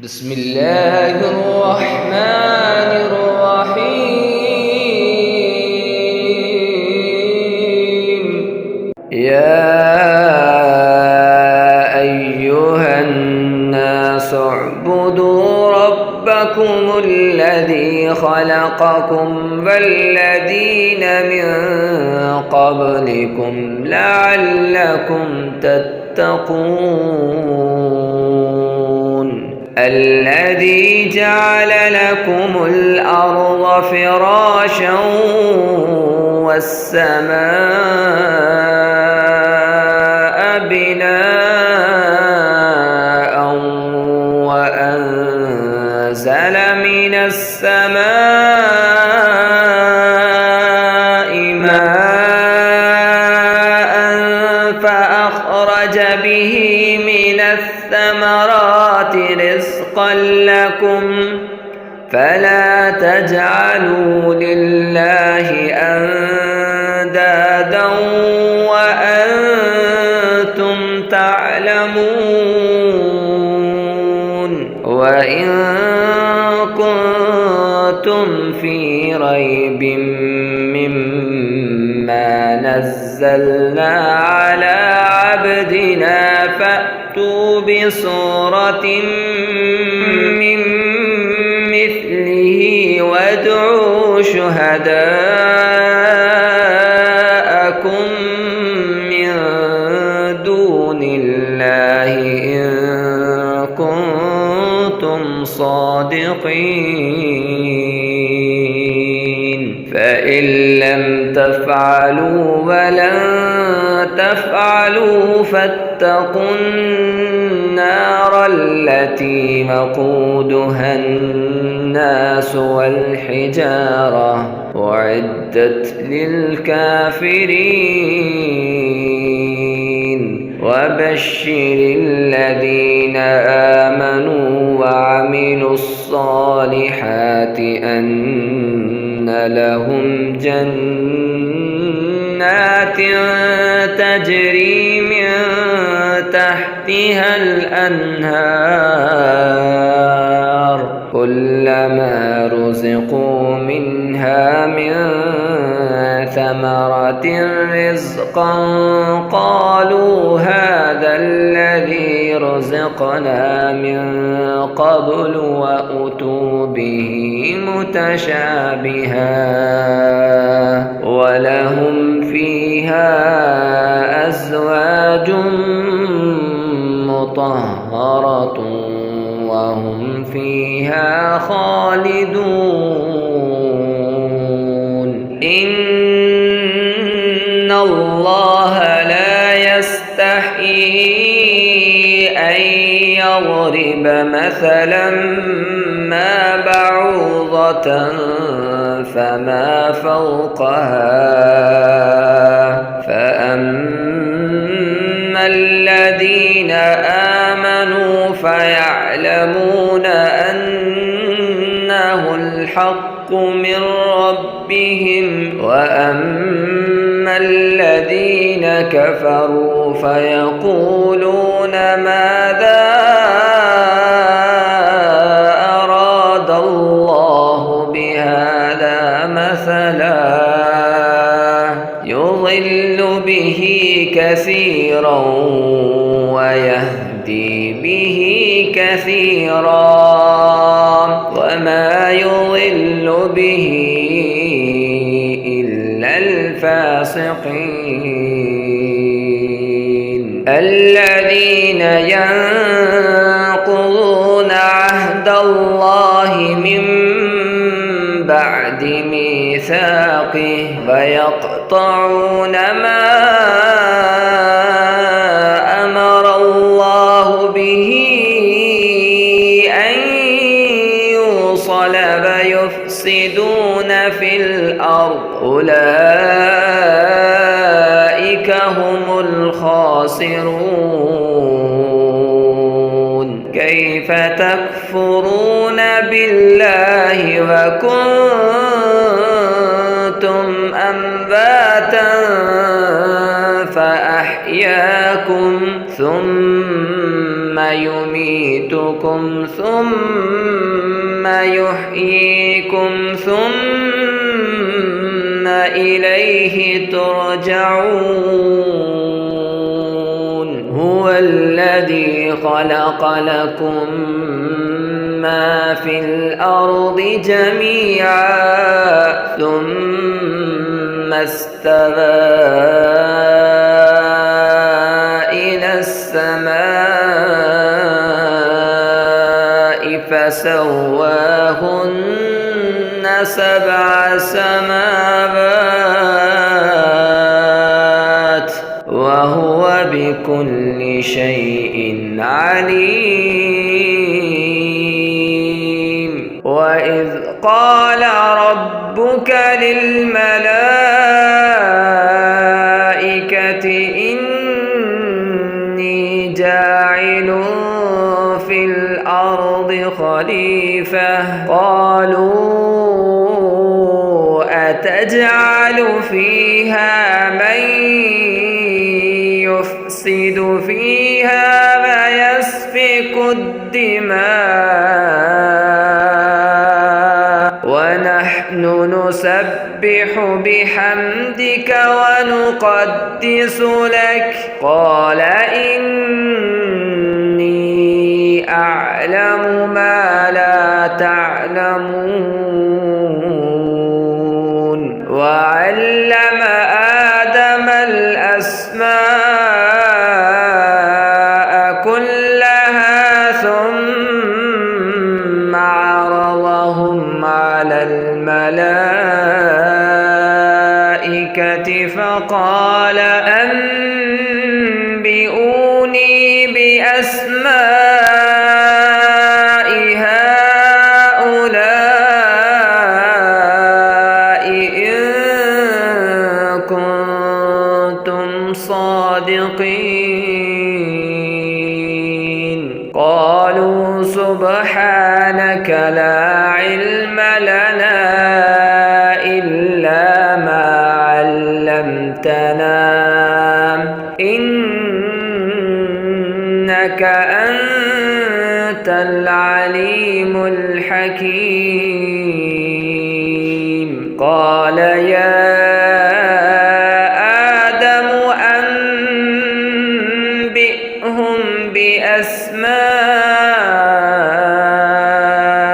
بسم الله الرحمن الرحيم. يا أيها الناس اعبدوا ربكم الذي خلقكم والذين من قبلكم لعلكم تتقون. الذي جعل لكم الأرض فراشا والسماء بناء وأنزل من السماء ماء فأخرج به من الثمرات رزقا لكم فلا تجعلوا لله أندادا وأنتم تعلمون. وإن كنتم في ريب مما نزلنا على عبدنا فأتوا بسورة من مثله وادعوا شهداءكم من دون الله إن كنتم صادقين. فإن لم تفعلوا ولن تفعلوا فاتقوا النار التي وقودها الناس والحجارة أعدت للكافرين. وبشر الذين آمنوا وعملوا الصالحات أن لهم جنات تجري من تحتها الأنهار كلما رزقوا منها من ثمرة رزقا قالوا هذا الذي رزقنا من قبل وأتوا به متشابها ولهم فيها أزواج مطهرة وهم فيها خالدون. إن الله لا يستحيي أن يضرب مثلا ما بعوضة فما فوقها فأما الذين آمنوا فيعلمون أنه الحق من ربهم وأما الذين كفروا فيقولون ماذا أراد الله بهذا مثلا يضل به كثيرا ويهدي به كثيرا وما يضل به إلا الفاسقين. الذين ينقضون عهد الله من بعد ميثاقه ويقطعون ما أمر الله به أن يوصل ويفسدون في الأرض أولئك هم الخاسرون. كيف تكفرون بالله وكنتم أمواتا فأحياكم ثم يميتكم ثم يحييكم ثم إليه ترجعون هو الذي خلق لكم ما في الأرض جميعا ثم استوى إلى السماء فسواهن سبع سماوات وهو بكل شيء عليم وإذ قال ربك للملائكة إني جاعل في الأرض خليفة قالوا أتجعل فيها من يفسد فيها ويسفك الدماء ونحن نسبح بحمدك ونقدس لك قال إني أعلم ما لا تعلمون وعلم آدم الأسماء كلها ثم عرضهم على الملائكة فقال أنبئوني بأسماء هؤلاء إن كنتم صادقين قالوا سبحانك لا علم لنا إلا ما علمتنا إنك أنت العليم الحكيم قال يا آدم أنبئهم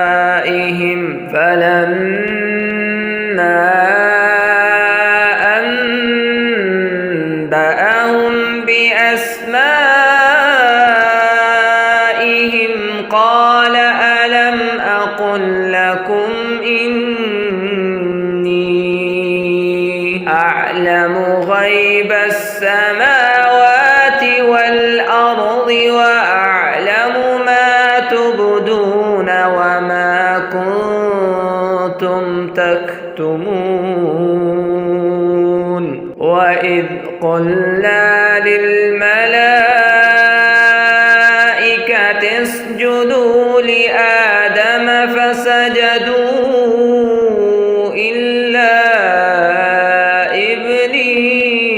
بأسمائهم فلما أنبأهم بأسمائهم قال ألم أقل لكم إني أعلم غيب السماوات والأرض وأعلم ما تبدون وما كنتم تكتمون وإذ قلنا للملائكة اسجدوا لآدم فسجدوا إلا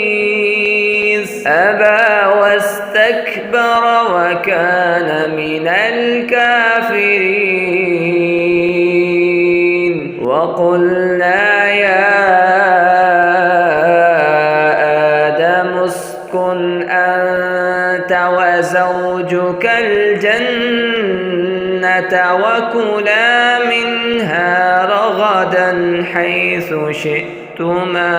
إبليس أبى واستكبر وكان من الكافرين وقلنا يا آدم اسكن أنت وزوجك الجنة وكلا منها رغدا حيث شئتما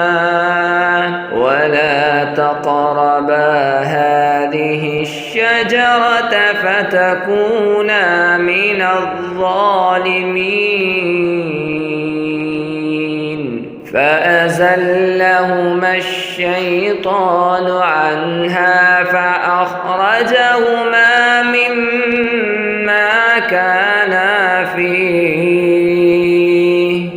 ولا تقربا هذه الشجرة فتكونا من الظالمين فأزلهما الشيطان عنها فأخرجهما مما كانا فيه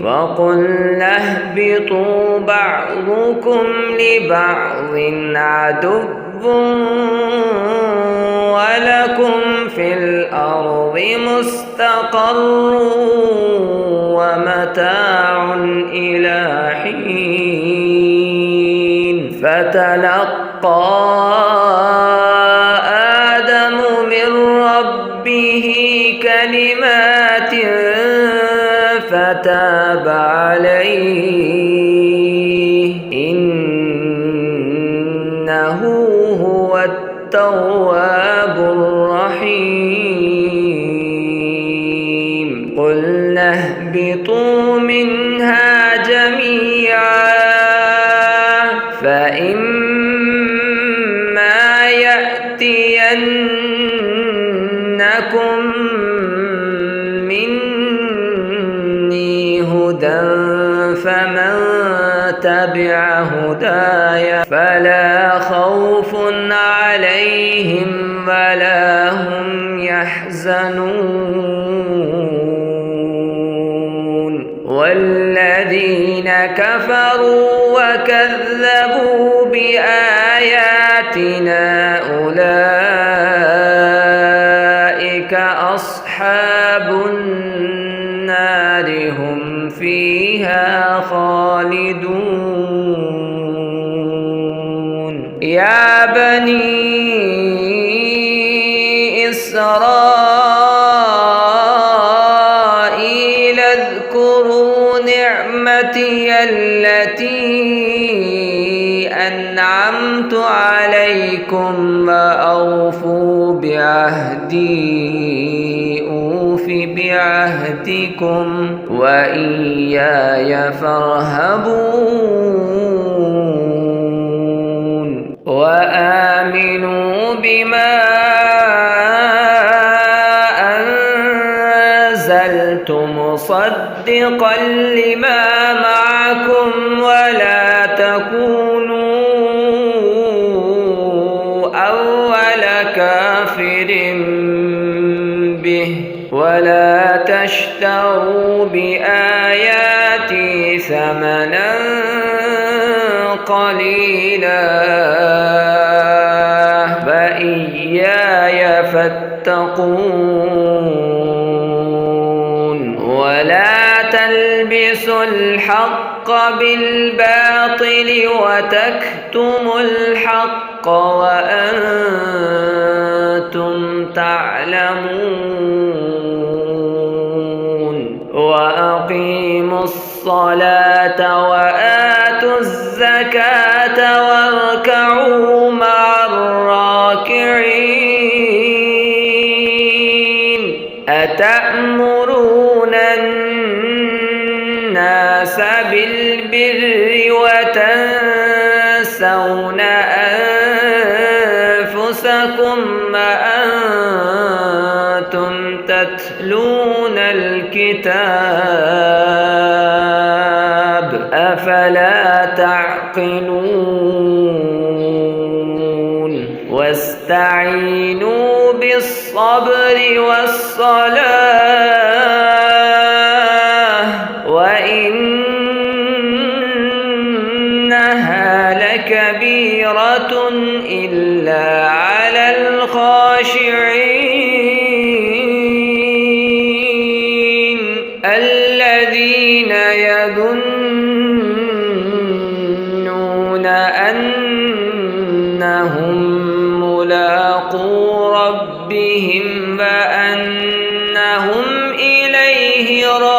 وقلنا اهبطوا بعضكم لبعض عدو ولكم في الأرض مستقر ومتاع إلى حين فتلقى آدم من ربه كلمات فتاب عليه إنه هو التواب الرحيم قلنا اهبطوا منها جميعا فإما يأتينكم مني هدى فمن تبع هداي فلا خوف عليهم ولا هم يحزنون والذين كفروا وكذبوا بآياتنا أولئك أصحاب النار هم فيها خالدون يا بني إسرائيل اذكروا نعمتي التي أنعمت عليكم وأوفوا بعهدي أوف بعهدكم وإياي فارهبون وآمنوا بما أنزلت مصدقا لما معكم ولا تكونوا أول كافر به ولا تشتروا بآياتي ثمنا قليلا فإياي فاتقون ولا تلبسوا الحق بالباطل وتكتموا الحق وأنتم تعلمون وأقيموا الصلاة وآتوا الزكاة واركعوا مع الراكعين أتأمرون الناس بالبر وتنسون أنفسكم وأنتم تتلون الكتاب أفلا تعقلون واستعينوا بالصبر والصلاة وإنها لكبيرة إلا على الخاشعين الذين يظنون أنهم ملاقو ربهم وأنهم إليه راجعون